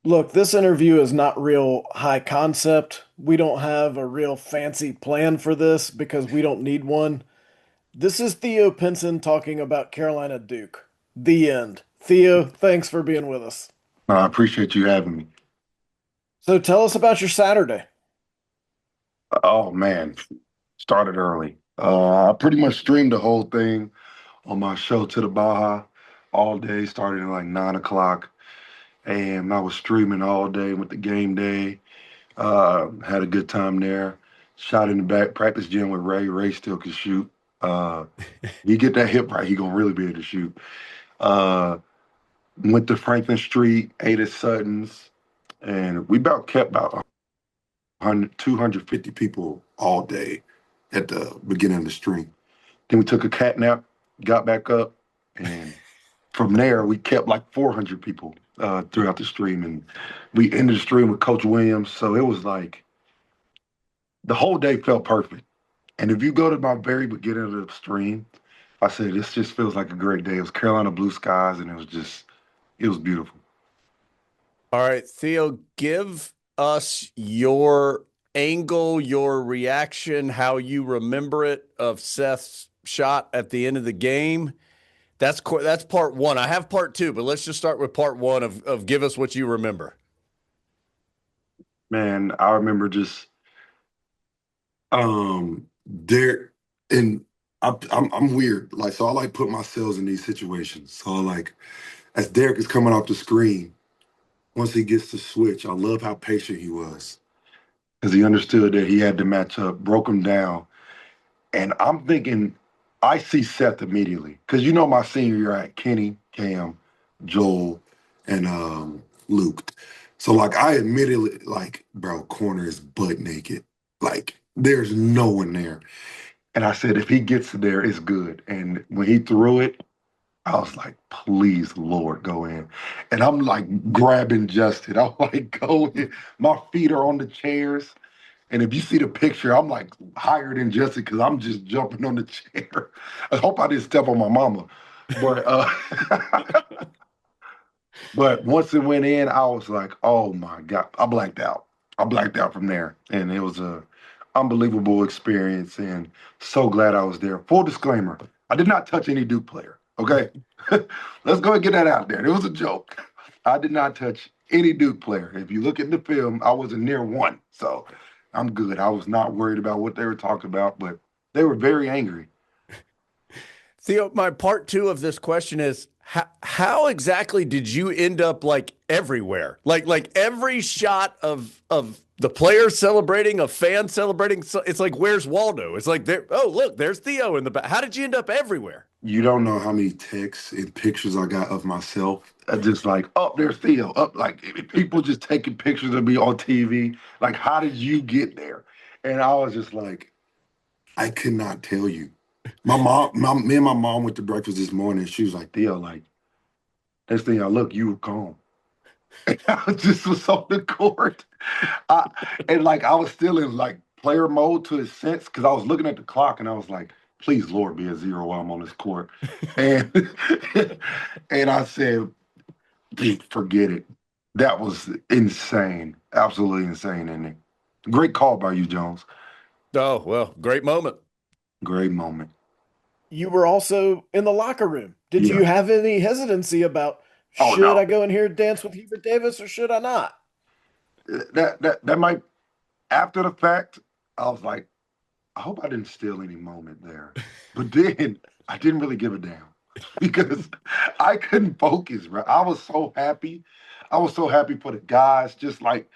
Look, this interview is not real high concept. We don't have a real fancy plan for this because we don't need one. This is Theo Pinson talking about Carolina Duke. The end. Theo, thanks for being with us. I appreciate you having me. So tell us about your Saturday. Oh man, started early. I pretty much streamed the whole thing on my show to the Baja all day, started at like 9 o'clock a.m. I was streaming all day, went to game day, had a good time there. Shot in the back, practice gym with Ray. Ray still can shoot. Uh, he get that hip right, he gonna really be able to shoot. Uh, Went to Franklin Street, ate at Sutton's, and we about kept about 100, 250 people all day at the beginning of the stream. Then we took a cat nap, got back up, and from there we kept like 400 people throughout the stream, and we ended the stream with Coach Williams. So it was like the whole day felt perfect. And if you go to my very beginning of the stream, I said this just feels like a great day. It was Carolina blue skies, and it was beautiful. All right, Theo, give us your angle, your reaction, how you remember it of Seth's shot at the end of the game. That's part one. I have part two, but let's just start with part one of give us what you remember. Man, I remember just there and I'm weird. Like so I like put myself in these situations. So like as Derek is coming off the screen, once he gets to switch, I love how patient he was. Because he understood that he had to match up, broke him down. And I'm thinking, I see Seth immediately. Because you know my senior year at Kenny, Cam, Joel, and Luke. So like I immediately like, bro, corner is butt naked. Like there's no one there. And I said, if he gets there, it's good. And when he threw it, I was like, please, Lord, go in. And I'm like grabbing Justin. I'm like, go in. My feet are on the chairs. And if you see the picture, I'm like higher than Justin because I'm just jumping on the chair. I hope I didn't step on my mama. But but once it went in, I was like, oh my God. I blacked out. I blacked out from there. And it was a unbelievable experience and so glad I was there. Full disclaimer, I did not touch any Duke player. Okay. Let's go and get that out there. It was a joke. I did not touch any Duke player. If you look at the film, I wasn't near one. So I'm good. I was not worried about what they were talking about, but they were very angry. Theo, my part two of this question is how exactly did you end up like everywhere? Like every shot of the players celebrating, a fan celebrating, it's like where's Waldo? It's like there. Oh, look, there's Theo in the back. How did you end up everywhere? You don't know how many texts and pictures I got of myself. Just like, oh, there's Theo. Up, like people just taking pictures of me on TV. Like, how did you get there? And I was just like, I could not tell you. Me and my mom went to breakfast this morning. She was like, Theo, like, next thing I look, you were gone. And I just was on the court. I, and like, I was still in like player mode to a sense because I was looking at the clock and I was like, please, Lord, be a zero while I'm on this court. And and I said, forget it. That was insane. Absolutely insane ending. Great call by you, Jones. Oh, well, great moment. Great moment. You were also in the locker room. Did Yeah. you have any hesitancy about Oh should no. I go in here and dance with Hubert Davis or should I not? That might after the fact, I was like, I hope I didn't steal any moment there. But then I didn't really give a damn because I couldn't focus, bro. I was so happy. I was so happy for the guys. Just like,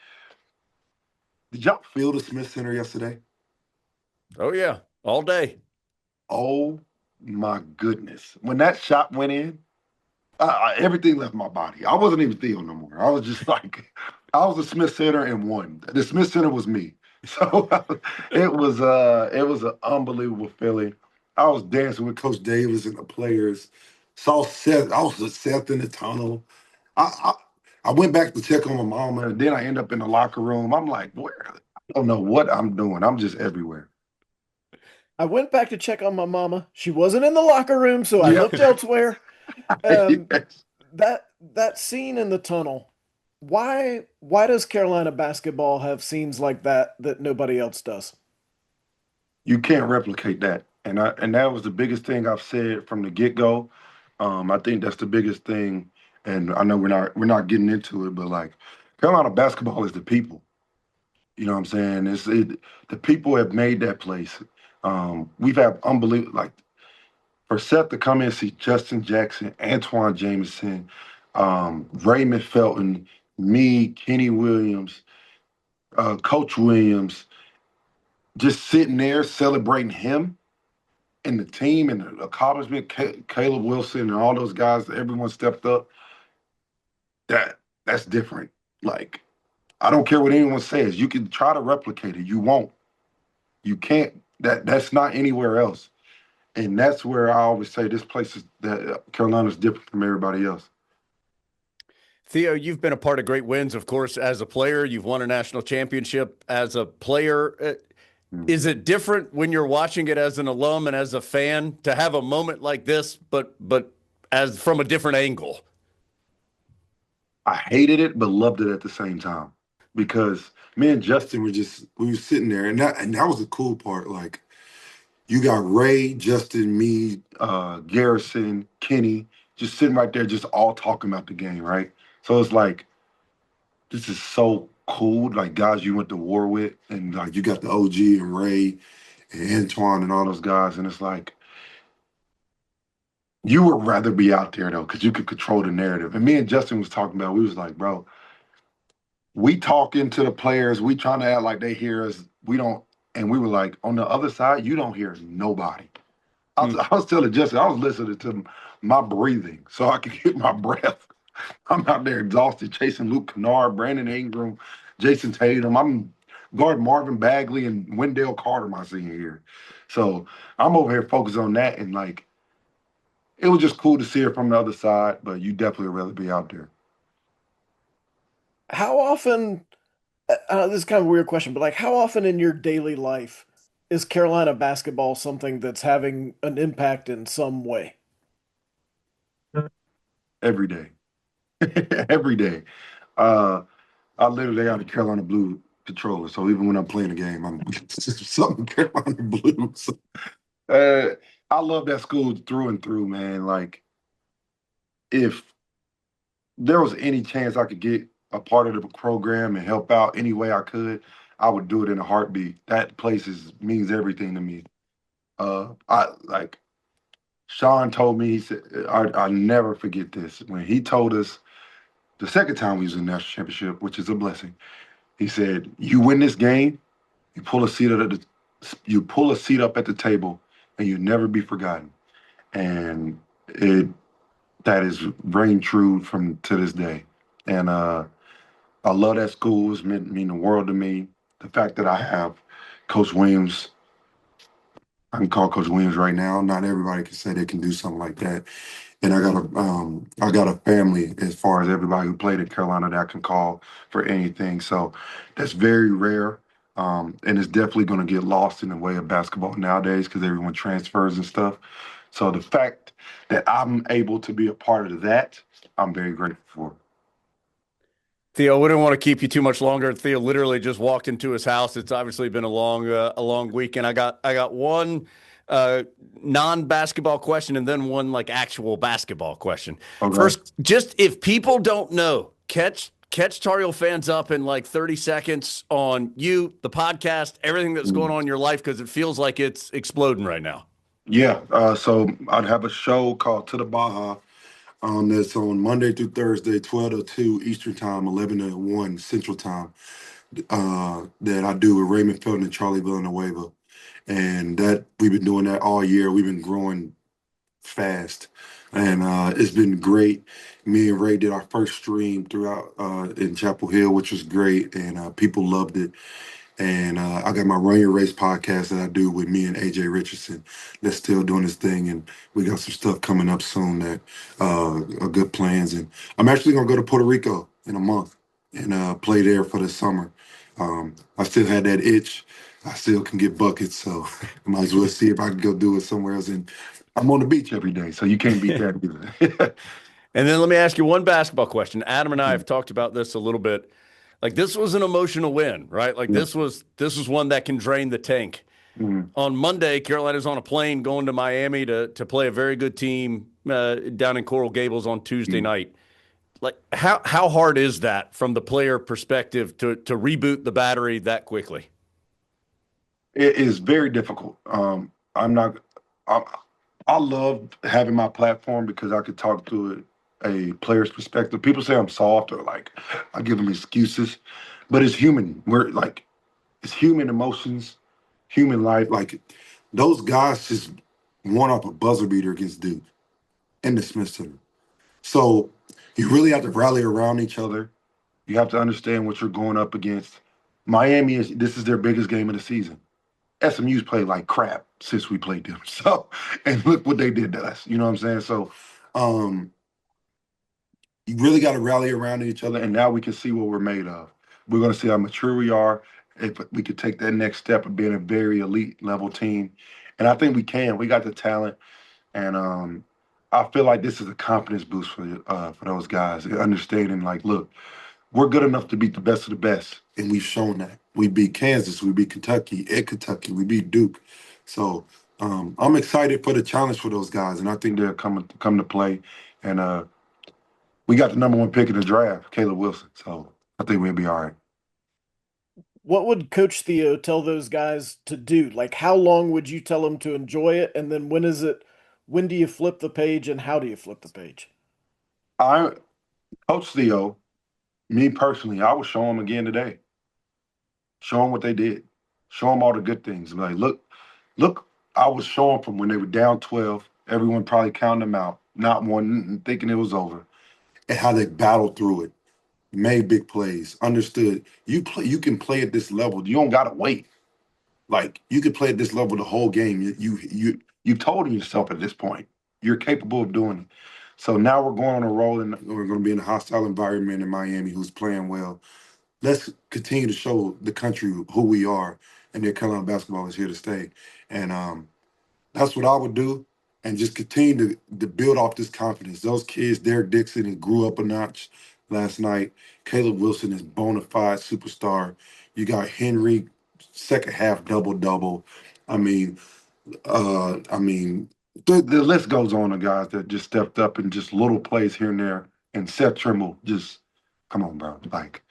did y'all feel the Smith Center yesterday? Oh yeah, all day. Oh my goodness. When that shot went in, everything left my body. I wasn't even Theo no more. I was just like, I was the Smith Center and one. The Smith Center was me. So it was an unbelievable feeling. I was dancing with Coach Davis and the players. Saw Seth. I was with Seth in the tunnel. I, I I went back to check on my mom, and then I end up in the locker room. I'm like, where? I don't know what I'm doing. I'm just everywhere. I went back to check on my mama. She wasn't in the locker room, so I Yep. looked elsewhere. Um, Yes. that scene in the tunnel, Why does Carolina basketball have scenes like that nobody else does? You can't replicate that. And that was the biggest thing I've said from the get go. I think that's the biggest thing. And I know we're not getting into it, but like Carolina basketball is the people. You know what I'm saying? The people have made that place. We've had unbelievable like for Seth to come in and see Justin Jackson, Antoine Jameson, Raymond Felton, me, Kenny Williams, Coach Williams, just sitting there celebrating him and the team and the accomplishment, Caleb Wilson and all those guys, everyone stepped up. That's different. Like I don't care what anyone says. You can try to replicate it. You won't. You can't. That's not anywhere else. And that's where I always say this place is that Carolina's different from everybody else. Theo, you've been a part of great wins, of course, as a player. You've won a national championship as a player. Mm. Is it different when you're watching it as an alum and as a fan to have a moment like this, but as from a different angle? I hated it, but loved it at the same time because me and Justin we were sitting there, and that was the cool part. Like you got Ray, Justin, me, Garrison, Kenny, just sitting right there, just all talking about the game, right? So it's like this is so cool, like guys you went to war with, and like you got the OG and Ray and Antoine and all those guys, and it's like you would rather be out there though, because you could control the narrative. And me and Justin was talking about, we was like, bro, we talking to the players, we trying to act like they hear us. We don't, and we were like, on the other side, you don't hear nobody. I was telling Justin, I was listening to my breathing so I could get my breath. I'm out there exhausted, chasing Luke Kennard, Brandon Ingram, Jason Tatum. I'm guarding Marvin Bagley and Wendell Carter my senior year. So I'm over here focused on that, and like it was just cool to see it from the other side. But you definitely would rather be out there. How often, this is kind of a weird question, but like how often in your daily life is Carolina basketball something that's having an impact in some way? Every day, every day. Uh, I literally got a Carolina Blue controller, so even when I'm playing a game, I'm something Carolina Blues. Uh, I love that school through and through, man. Like if there was any chance I could get a part of the program and help out any way I could, I would do it in a heartbeat. That place means everything to me. I like Sean told me, he said, I never forget this. When he told us the second time we was in the national championship, which is a blessing, he said, you win this game, you pull a seat at you pull a seat up at the table and you never be forgotten. And it that is ring true from to this day. And I love that school. It's mean the world to me. The fact that I have Coach Williams, I can call Coach Williams right now. Not everybody can say they can do something like that. And I got a family as far as everybody who played at Carolina that I can call for anything. So that's very rare. And it's definitely going to get lost in the way of basketball nowadays because everyone transfers and stuff. So the fact that I'm able to be a part of that, I'm very grateful for. Theo, we didn't want to keep you too much longer. Theo literally just walked into his house. It's obviously been a long weekend. I got one non-basketball question and then one like actual basketball question. Okay. First, just if people don't know, catch Tar Heel fans up in like 30 seconds on you, the podcast, everything that's going Mm. on in your life because it feels like it's exploding right now. Yeah. So I'd have a show called To the Baja. That's on Monday through Thursday, 12 to 2 Eastern Time, 11 to 1 Central Time. That I do with Raymond Felton and Charlie Villanueva. And that we've been doing that all year. We've been growing fast. And it's been great. Me and Ray did our first stream throughout in Chapel Hill, which was great, and people loved it. And I got my Run Your Race podcast that I do with me and AJ Richardson. That's still doing this thing, and we got some stuff coming up soon that are good plans. And I'm actually gonna go to Puerto Rico in a month and play there for the summer. I still had that itch. I still can get buckets, so I might as well see if I can go do it somewhere else. And I'm on the beach every day, so you can't beat that either. And then let me ask you one basketball question. Adam and I Mm, have talked about this a little bit. Like this was an emotional win, right? Like yeah, this was one that can drain the tank. mm, On Monday, Carolina's on a plane going to Miami to play a very good team down in Coral Gables on Tuesday mm. night. Like how hard is that from the player perspective to reboot the battery that quickly? It is very difficult. I'm not. I, I love having my platform because I could talk to a player's perspective. People say I'm soft or like I give them excuses, but it's human. We're like it's human emotions, human life. Like those guys just won up a buzzer beater against Duke in the Smith Center. So you really have to rally around each other. You have to understand what you're going up against. Miami is this is their biggest game of the season. SMU's played like crap since we played them. So, and look what they did to us. You know what I'm saying? So, um, you really got to rally around each other, and now we can see what we're made of. We're going to see how mature we are. If we could take that next step of being a very elite level team, and I think we can. We got the talent, and I feel like this is a confidence boost for those guys. Understanding, like, look, we're good enough to beat the best of the best, and we've shown that. We beat Kansas, we beat Kentucky, at Kentucky, we beat Duke. So I'm excited for the challenge for those guys, and I think they'll come to play. And we got the number one pick in the draft, Caleb Wilson. So I think we'll be all right. What would Coach Theo tell those guys to do? Like, how long would you tell them to enjoy it? And then when do you flip the page and how do you flip the page? I Coach Theo, me personally, I will show them again today. Show them what they did. Show them all the good things. Like, look, I was showing from when they were down 12, everyone probably counting them out, not one thinking it was over, and how they battled through it, made big plays, understood. You can play at this level. You don't gotta wait. Like you can play at this level the whole game. You've told yourself at this point you're capable of doing it. So now we're going on a roll, and we're going to be in a hostile environment in Miami, who's playing well. Let's continue to show the country who we are, and that Carolina basketball is here to stay. And that's what I would do, and just continue to build off this confidence. Those kids, Derek Dixon, he grew up a notch last night. Caleb Wilson is bona fide superstar. You got Henry, second half double double. I mean, the list goes on of guys that just stepped up and just little plays here and there. And Seth Trimble, just come on, bro. Like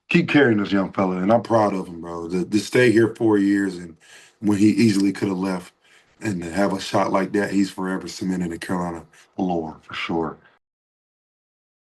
keep carrying this young fella, and I'm proud of him, bro. To stay here 4 years and when he easily could have left, and to have a shot like that, he's forever cemented in Carolina lore for sure.